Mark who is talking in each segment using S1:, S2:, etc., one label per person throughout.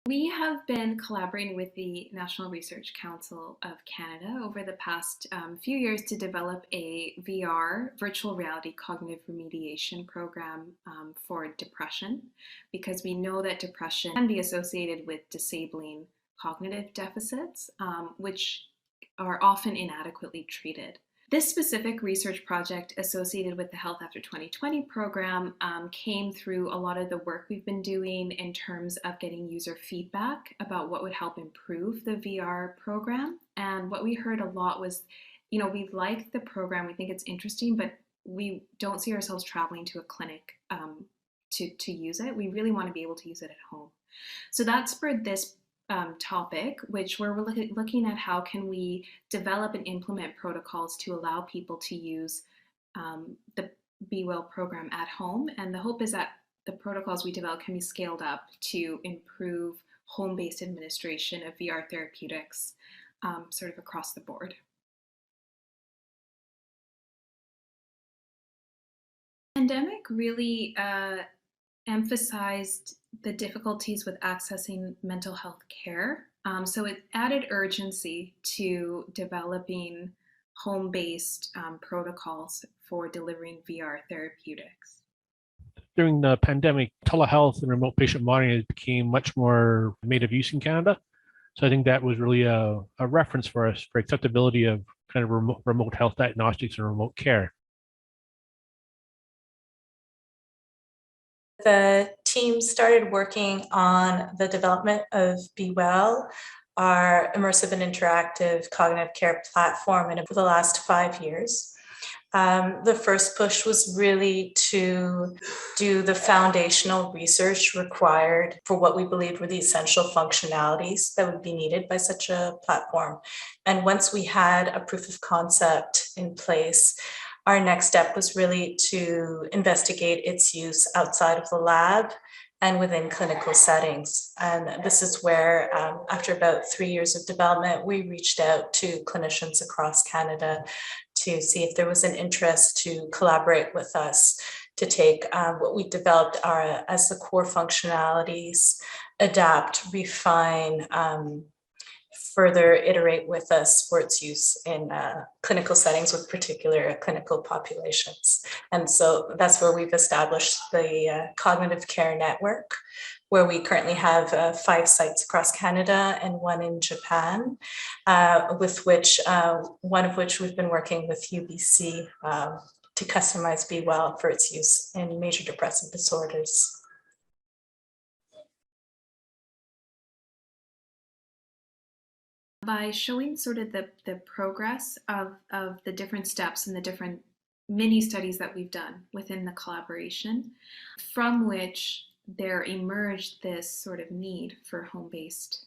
S1: We have been collaborating with the National Research Council of Canada over the past few years to develop a VR, virtual reality cognitive remediation program for depression, because we know that depression can be associated with disabling cognitive deficits, which are often inadequately treated. This specific research project associated with the Health After 2020 program came through a lot of the work we've been doing in terms of getting user feedback about what would help improve the VR program. And what we heard a lot was, we like the program, we think it's interesting, but we don't see ourselves traveling to a clinic to use it. We really want to be able to use it at home. So that spurred this topic, which we're looking at how can we develop and implement protocols to allow people to use the Be Well program at home. And the hope is that the protocols we develop can be scaled up to improve home-based administration of VR therapeutics sort of across the board. The pandemic really emphasized the difficulties with accessing mental health care. So it added urgency to developing home-based protocols for delivering VR therapeutics.
S2: During the pandemic, telehealth and remote patient monitoring became much more made of use in Canada. So I think that was really a reference for us for acceptability of kind of remote health diagnostics and remote care.
S3: The team started working on the development of Be Well, our immersive and interactive cognitive care platform, and for the last 5 years. The first push was really to do the foundational research required for what we believed were the essential functionalities that would be needed by such a platform. And once we had a proof of concept in place, our next step was really to investigate its use outside of the lab and within clinical settings. And this is where, after about 3 years of development, we reached out to clinicians across Canada to see if there was an interest to collaborate with us to take what we developed as the core functionalities, adapt, refine, further iterate with us for its use in clinical settings with particular clinical populations. And so that's where we've established the Cognitive Care Network, where we currently have 5 sites across Canada and 1 in Japan, with which one of which we've been working with UBC to customize Be Well for its use in major depressive disorders.
S1: By showing sort of the progress of the different steps and the different mini studies that we've done within the collaboration, from which there emerged this sort of need for home-based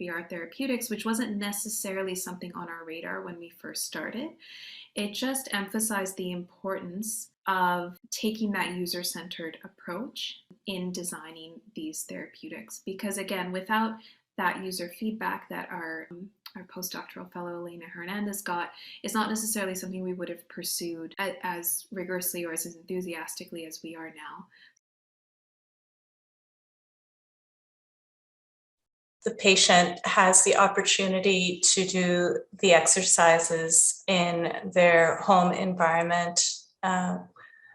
S1: VR therapeutics, which wasn't necessarily something on our radar when we first started. It just emphasized the importance of taking that user-centered approach in designing these therapeutics. Because again, without that user feedback that our postdoctoral fellow Elena Hernandez got is not necessarily something we would have pursued as rigorously or as enthusiastically as we are now.
S3: The patient has the opportunity to do the exercises in their home environment,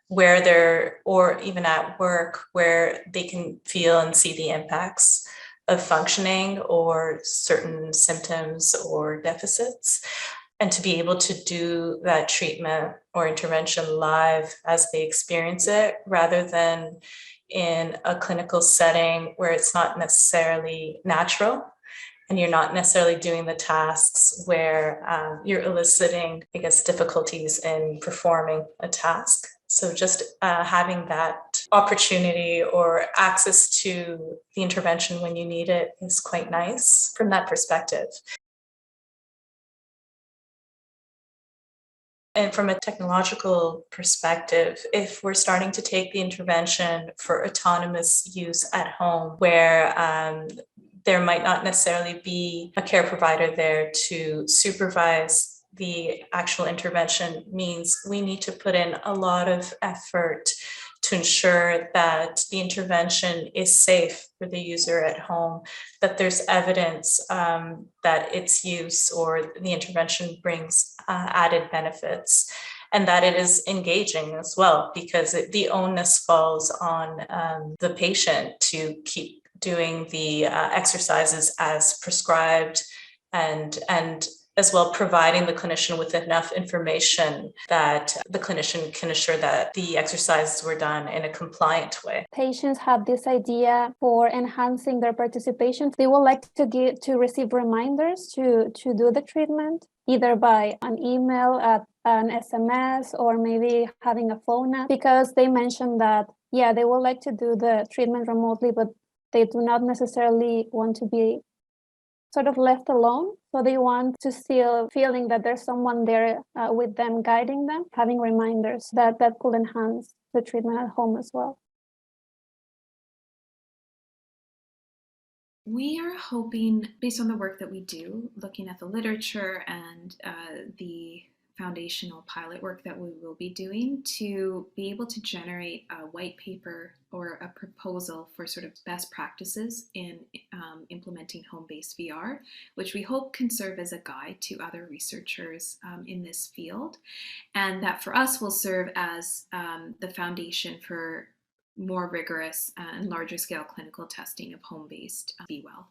S3: where they're, or even at work, where they can feel and see the impacts of functioning or certain symptoms or deficits, and to be able to do that treatment or intervention live as they experience it, rather than in a clinical setting where it's not necessarily natural and you're not necessarily doing the tasks where you're eliciting, I guess, difficulties in performing a task. So just having that opportunity or access to the intervention when you need it is quite nice from that perspective. And from a technological perspective, if we're starting to take the intervention for autonomous use at home, where there might not necessarily be a care provider there to supervise the actual intervention, means we need to put in a lot of effort to ensure that the intervention is safe for the user at home, that there's evidence that its use or the intervention brings added benefits, and that it is engaging as well, because the onus falls on the patient to keep doing the exercises as prescribed, and as well providing the clinician with enough information that the clinician can assure that the exercises were done in a compliant way.
S4: Patients have this idea for enhancing their participation. They would like to receive reminders to do the treatment, either by an email, an SMS, or maybe having a phone app, because they mentioned that, yeah, they would like to do the treatment remotely, but they do not necessarily want to be sort of left alone. So they want to still feeling that there's someone there with them, guiding them, having reminders that could enhance the treatment at home as well.
S1: We are hoping, based on the work that we do, looking at the literature and the foundational pilot work that we will be doing, to be able to generate a white paper or a proposal for sort of best practices in implementing home-based VR, which we hope can serve as a guide to other researchers in this field. And that for us will serve as the foundation for more rigorous and larger scale clinical testing of home-based Be Well.